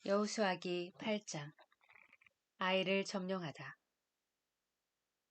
여호수아기 8장. 아이를 점령하다.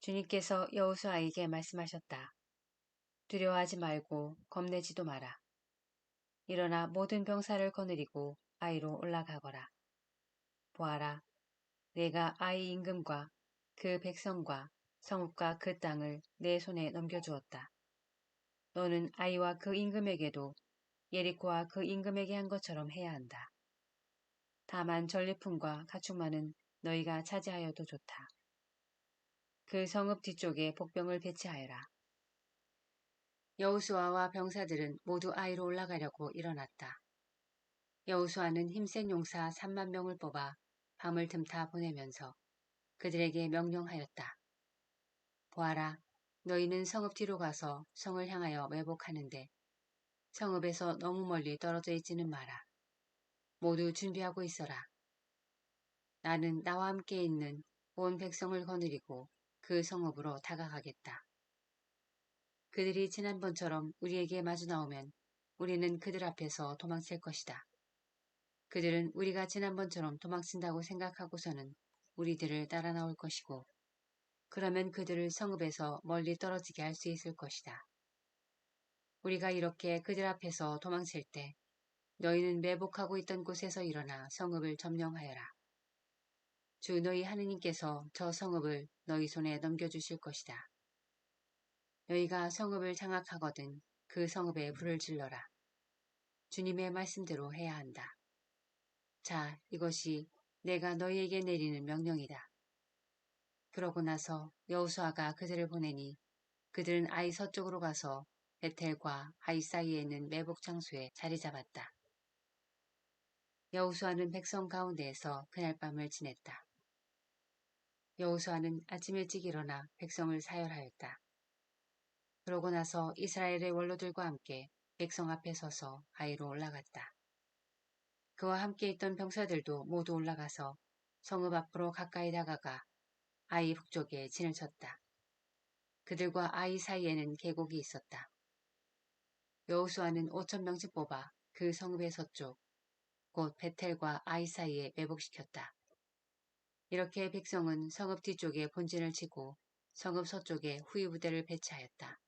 주님께서 여호수아에게 말씀하셨다. 두려워하지 말고 겁내지도 마라. 일어나 모든 병사를 거느리고 아이로 올라가거라. 보아라, 내가 아이 임금과 그 백성과 성읍과 그 땅을 내 손에 넘겨주었다. 너는 아이와 그 임금에게도 예리코와 그 임금에게 한 것처럼 해야 한다. 다만 전리품과 가축만은 너희가 차지하여도 좋다. 그 성읍 뒤쪽에 복병을 배치하여라. 여호수아와 병사들은 모두 아이로 올라가려고 일어났다. 여호수아는 힘센 용사 3만 명을 뽑아 밤을 틈타 보내면서 그들에게 명령하였다. 보아라, 너희는 성읍 뒤로 가서 성을 향하여 매복하는데 성읍에서 너무 멀리 떨어져 있지는 마라. 모두 준비하고 있어라. 나는 나와 함께 있는 온 백성을 거느리고 그 성읍으로 다가가겠다. 그들이 지난번처럼 우리에게 마주 나오면 우리는 그들 앞에서 도망칠 것이다. 그들은 우리가 지난번처럼 도망친다고 생각하고서는 우리들을 따라 나올 것이고, 그러면 그들을 성읍에서 멀리 떨어지게 할 수 있을 것이다. 우리가 이렇게 그들 앞에서 도망칠 때 너희는 매복하고 있던 곳에서 일어나 성읍을 점령하여라. 주 너희 하느님께서 저 성읍을 너희 손에 넘겨주실 것이다. 너희가 성읍을 장악하거든 그 성읍에 불을 질러라. 주님의 말씀대로 해야 한다. 자, 이것이 내가 너희에게 내리는 명령이다. 그러고 나서 여호수아가 그들을 보내니 그들은 아이 서쪽으로 가서 베텔과 아이 사이에 있는 매복 장소에 자리 잡았다. 여호수아는 백성 가운데에서 그날 밤을 지냈다. 여호수아는 아침 일찍 일어나 백성을 사열하였다. 그러고 나서 이스라엘의 원로들과 함께 백성 앞에 서서 아이로 올라갔다. 그와 함께 있던 병사들도 모두 올라가서 성읍 앞으로 가까이 다가가 아이 북쪽에 진을 쳤다. 그들과 아이 사이에는 계곡이 있었다. 여호수아는 5천 명씩 뽑아 그 성읍의 서쪽, 곧 베텔과 아이 사이에 매복시켰다. 이렇게 백성은 성읍 뒤쪽에 본진을 치고 성읍 서쪽에 후위부대를 배치하였다.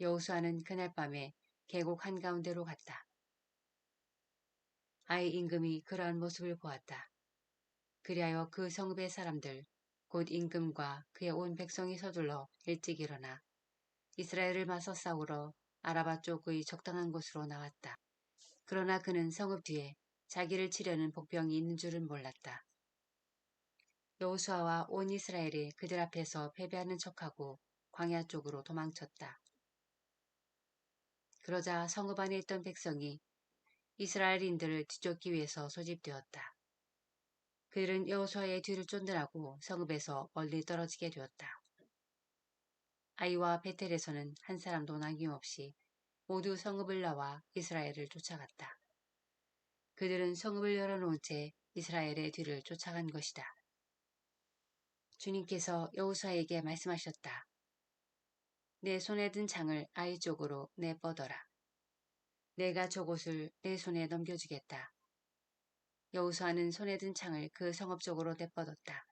여호수아는 그날 밤에 계곡 한가운데로 갔다. 아이 임금이 그러한 모습을 보았다. 그리하여 그 성읍의 사람들, 곧 임금과 그의 온 백성이 서둘러 일찍 일어나 이스라엘을 맞서 싸우러 아라바 쪽의 적당한 곳으로 나왔다. 그러나 그는 성읍 뒤에 자기를 치려는 복병이 있는 줄은 몰랐다. 여호수아와 온 이스라엘이 그들 앞에서 패배하는 척하고 광야 쪽으로 도망쳤다. 그러자 성읍 안에 있던 백성이 이스라엘인들을 뒤쫓기 위해서 소집되었다. 그들은 여호수아의 뒤를 쫓느라고 성읍에서 멀리 떨어지게 되었다. 아이와 베텔에서는 한 사람도 남김없이 모두 성읍을 나와 이스라엘을 쫓아갔다. 그들은 성읍을 열어놓은 채 이스라엘의 뒤를 쫓아간 것이다. 주님께서 여호수아에게 말씀하셨다. 내 손에 든 창을 아이 쪽으로 내뻗어라. 내가 저곳을 내 손에 넘겨주겠다. 여호수아는 손에 든 창을 그 성읍 쪽으로 내뻗었다.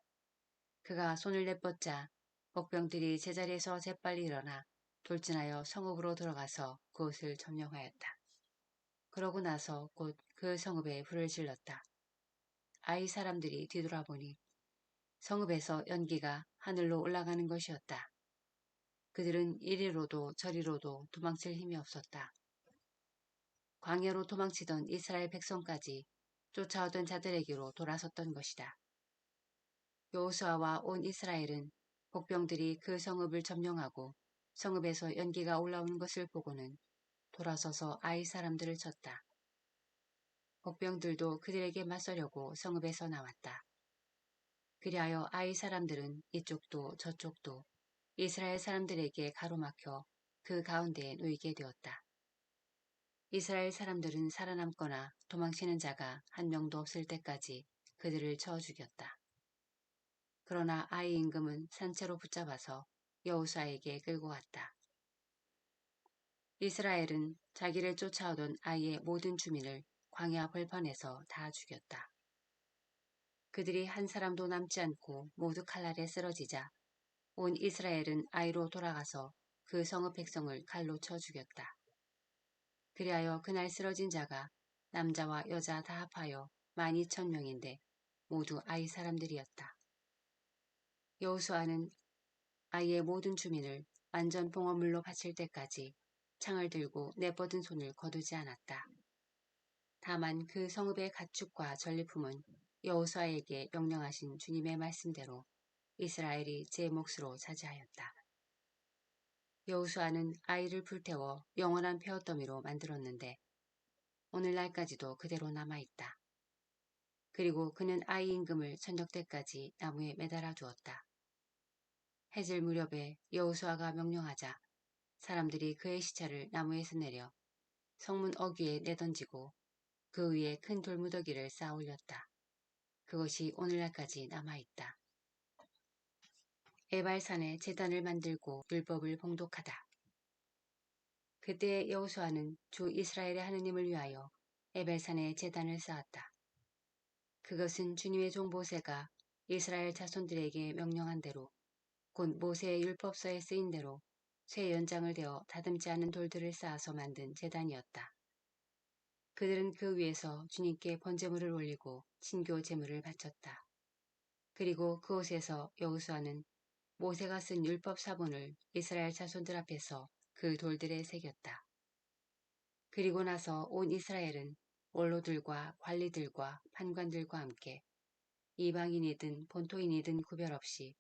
그가 손을 내뻗자 복병들이 제자리에서 재빨리 일어나 돌진하여 성읍으로 들어가서 그곳을 점령하였다. 그러고 나서 곧 그 성읍에 불을 질렀다. 아이 사람들이 뒤돌아보니 성읍에서 연기가 하늘로 올라가는 것이었다. 그들은 이리로도 저리로도 도망칠 힘이 없었다. 광야로 도망치던 이스라엘 백성까지 쫓아오던 자들에게로 돌아섰던 것이다. 여호수아와 온 이스라엘은 복병들이 그 성읍을 점령하고 성읍에서 연기가 올라오는 것을 보고는 돌아서서 아이 사람들을 쳤다. 복병들도 그들에게 맞서려고 성읍에서 나왔다. 그리하여 아이 사람들은 이쪽도 저쪽도 이스라엘 사람들에게 가로막혀 그 가운데에 놓이게 되었다. 이스라엘 사람들은 살아남거나 도망치는 자가 한 명도 없을 때까지 그들을 쳐 죽였다. 그러나 아이 임금은 산채로 붙잡아서 여호수아에게 끌고 갔다. 이스라엘은 자기를 쫓아오던 아이의 모든 주민을 광야 벌판에서 다 죽였다. 그들이 한 사람도 남지 않고 모두 칼날에 쓰러지자 온 이스라엘은 아이로 돌아가서 그 성읍 백성을 칼로 쳐 죽였다. 그리하여 그날 쓰러진 자가 남자와 여자 다 합하여 12,000명인데 모두 아이 사람들이었다. 여호수아는 아이의 모든 주민을 완전 봉헌물로 바칠 때까지 창을 들고 내뻗은 손을 거두지 않았다. 다만 그 성읍의 가축과 전리품은 여호수아에게 명령하신 주님의 말씀대로 이스라엘이 제 몫으로 차지하였다. 여호수아는 아이를 불태워 영원한 폐허더미로 만들었는데 오늘날까지도 그대로 남아있다. 그리고 그는 아이 임금을 저녁 때까지 나무에 매달아 두었다. 해질 무렵에 여호수아가 명령하자 사람들이 그의 시체를 나무에서 내려 성문 어귀에 내던지고 그 위에 큰 돌무더기를 쌓아 올렸다. 그것이 오늘날까지 남아있다. 에발산에 제단을 만들고 율법을 봉독하다. 그때 여호수아는 주 이스라엘의 하느님을 위하여 에발산에 제단을 쌓았다. 그것은 주님의 종 모세가 이스라엘 자손들에게 명령한 대로 곧 모세의 율법서에 쓰인 대로 쇠 연장을 대어 다듬지 않은 돌들을 쌓아서 만든 제단이었다. 그들은 그 위에서 주님께 번제물을 올리고 신교 제물을 바쳤다. 그리고 그곳에서 여호수아는 모세가 쓴 율법 사본을 이스라엘 자손들 앞에서 그 돌들에 새겼다. 그리고 나서 온 이스라엘은 원로들과 관리들과 판관들과 함께 이방인이든 본토인이든 구별 없이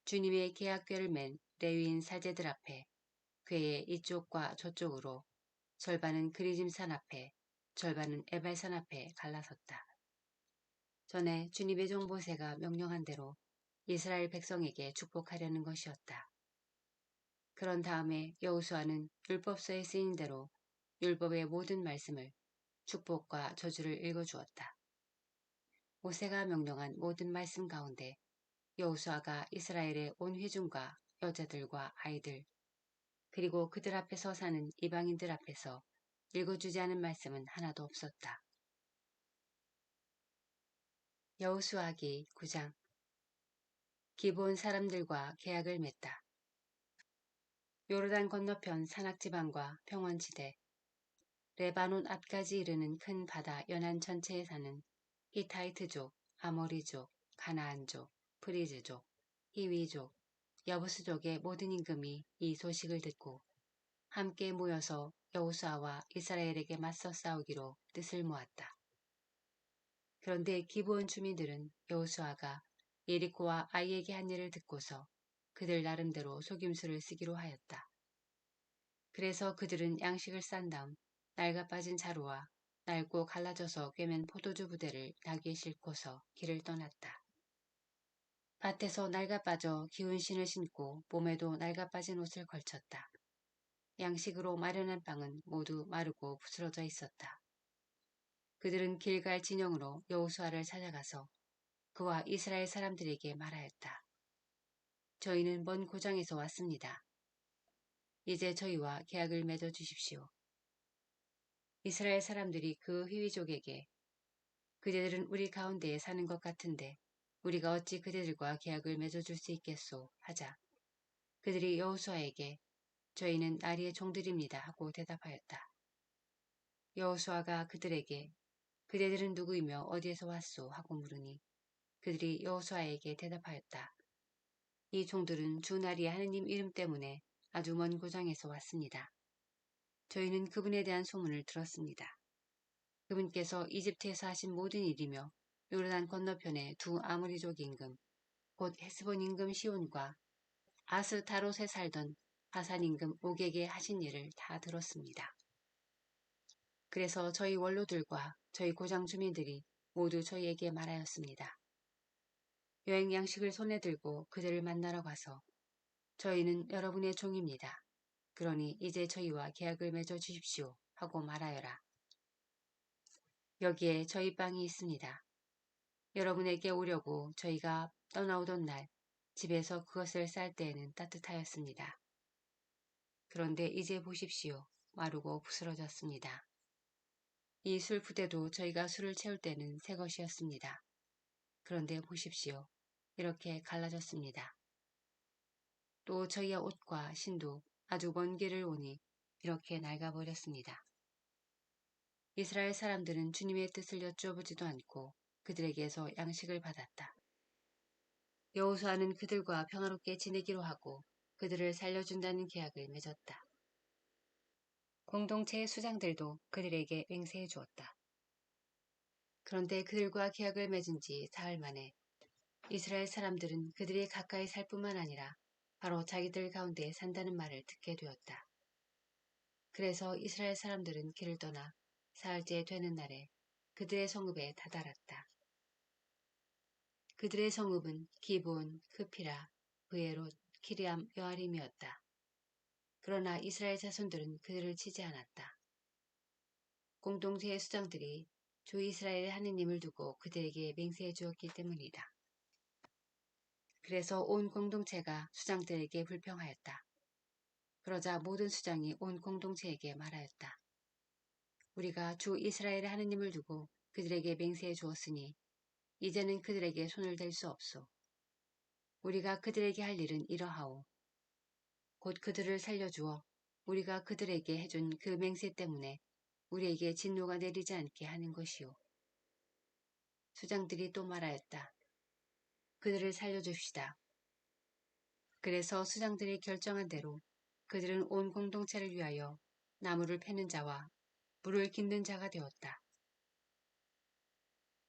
주님의 계약궤를 맨 레위인 사제들 앞에 궤의 이쪽과 저쪽으로 절반은 그리짐산 앞에 절반은 에발산 앞에 갈라섰다. 전에 주님의 종 모세가 명령한 대로 이스라엘 백성에게 축복하려는 것이었다. 그런 다음에 여호수아는 율법서에 쓰인 대로 율법의 모든 말씀을 축복과 저주를 읽어주었다. 모세가 명령한 모든 말씀 가운데 여호수아가 이스라엘의 온 회중과 여자들과 아이들 그리고 그들 앞에서 사는 이방인들 앞에서 읽어주지 않은 말씀은 하나도 없었다. 여호수아기 9장. 기브온 사람들과 계약을 맺다. 요르단 건너편 산악지방과 평원지대 레바논 앞까지 이르는 큰 바다 연안 전체에 사는 히타이트족, 아모리족, 가나안족, 프리즈족, 히위족, 여부스족의 모든 임금이 이 소식을 듣고 함께 모여서 여호수아와 이스라엘에게 맞서 싸우기로 뜻을 모았다. 그런데 기브온 주민들은 여호수아가 예리코와 아이에게 한 일을 듣고서 그들 나름대로 속임수를 쓰기로 하였다. 그래서 그들은 양식을 싼 다음 낡아 빠진 자루와 낡고 갈라져서 꿰맨 포도주 부대를 나귀에 싣고서 길을 떠났다. 밭에서 낡아 빠져 기운 신을 신고 몸에도 낡아 빠진 옷을 걸쳤다. 양식으로 마련한 빵은 모두 마르고 부스러져 있었다. 그들은 길갈 진영으로 여호수아를 찾아가서 그와 이스라엘 사람들에게 말하였다. 저희는 먼 고장에서 왔습니다. 이제 저희와 계약을 맺어 주십시오. 이스라엘 사람들이 그 히위족에게 그대들은 우리 가운데에 사는 것 같은데 우리가 어찌 그대들과 계약을 맺어줄 수 있겠소 하자 그들이 여호수아에게 저희는 나리의 종들입니다 하고 대답하였다. 여호수아가 그들에게 그대들은 누구이며 어디에서 왔소 하고 물으니 그들이 여호수아에게 대답하였다. 이 종들은 주 나리의 하느님 이름 때문에 아주 먼 고장에서 왔습니다. 저희는 그분에 대한 소문을 들었습니다. 그분께서 이집트에서 하신 모든 일이며 요르단 건너편의 두 아모리족 임금 곧 헤스본 임금 시온과 아스타롯에 살던 바산 임금 옥에게 하신 일을 다 들었습니다. 그래서 저희 원로들과 저희 고장 주민들이 모두 저희에게 말하였습니다. 여행 양식을 손에 들고 그들을 만나러 가서 저희는 여러분의 종입니다. 그러니 이제 저희와 계약을 맺어 주십시오 하고 말하여라. 여기에 저희 빵이 있습니다. 여러분에게 오려고 저희가 떠나오던 날 집에서 그것을 쌀 때에는 따뜻하였습니다. 그런데 이제 보십시오. 마르고 부스러졌습니다. 이 술 부대도 저희가 술을 채울 때는 새 것이었습니다. 그런데 보십시오. 이렇게 갈라졌습니다. 또 저희의 옷과 신도 아주 먼 길을 오니 이렇게 낡아버렸습니다. 이스라엘 사람들은 주님의 뜻을 여쭈어보지도 않고 그들에게서 양식을 받았다. 여호수아는 그들과 평화롭게 지내기로 하고 그들을 살려준다는 계약을 맺었다. 공동체의 수장들도 그들에게 맹세해 주었다. 그런데 그들과 계약을 맺은 지 사흘 만에 이스라엘 사람들은 그들이 가까이 살 뿐만 아니라 바로 자기들 가운데 산다는 말을 듣게 되었다. 그래서 이스라엘 사람들은 길을 떠나 사흘째 되는 날에 그들의 성읍에 다다랐다. 그들의 성읍은 기브온, 크피라, 브에롯, 키리암, 여아림이었다. 그러나 이스라엘 자손들은 그들을 치지 않았다. 공동체의 수장들이 주 이스라엘의 하느님을 두고 그들에게 맹세해 주었기 때문이다. 그래서 온 공동체가 수장들에게 불평하였다. 그러자 모든 수장이 온 공동체에게 말하였다. 우리가 주 이스라엘의 하느님을 두고 그들에게 맹세해 주었으니 이제는 그들에게 손을 댈 수 없소. 우리가 그들에게 할 일은 이러하오. 곧 그들을 살려주어 우리가 그들에게 해준 그 맹세 때문에 우리에게 진노가 내리지 않게 하는 것이오. 수장들이 또 말하였다. 그들을 살려줍시다. 그래서 수장들이 결정한 대로 그들은 온 공동체를 위하여 나무를 패는 자와 물을 깃는 자가 되었다.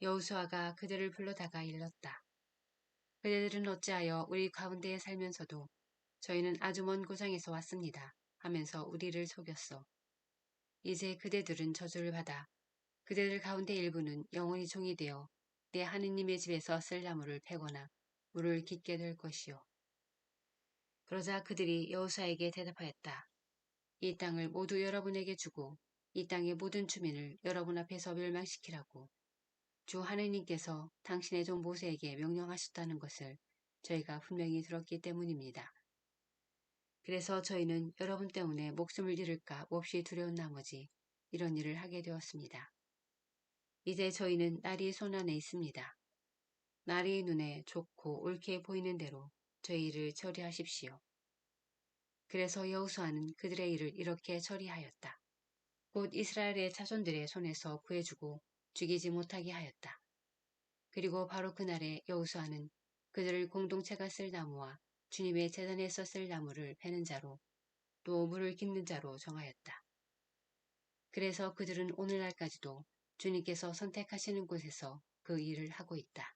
여호수아가 그들을 불러다가 일렀다. 그대들은 어찌하여 우리 가운데에 살면서도 저희는 아주 먼 고장에서 왔습니다 하면서 우리를 속였소. 이제 그대들은 저주를 받아 그대들 가운데 일부는 영원히 종이 되어 내 하느님의 집에서 쓸 나무를 패거나 물을 깃게 될 것이요. 그러자 그들이 여호수아에게 대답하였다. 이 땅을 모두 여러분에게 주고 이 땅의 모든 주민을 여러분 앞에서 멸망시키라고 주 하느님께서 당신의 종 모세에게 명령하셨다는 것을 저희가 분명히 들었기 때문입니다. 그래서 저희는 여러분 때문에 목숨을 잃을까 몹시 두려운 나머지 이런 일을 하게 되었습니다. 이제 저희는 날이 손안에 있습니다. 날이 눈에 좋고 옳게 보이는 대로 저희 일을 처리하십시오. 그래서 여호수아는 그들의 일을 이렇게 처리하였다. 곧 이스라엘의 자손들의 손에서 구해주고 죽이지 못하게 하였다. 그리고 바로 그날에 여호수아는 그들을 공동체가 쓸 나무와 주님의 제단에서 쓸 나무를 패는 자로 또 물을 깃는 자로 정하였다. 그래서 그들은 오늘날까지도 주님께서 선택하시는 곳에서 그 일을 하고 있다.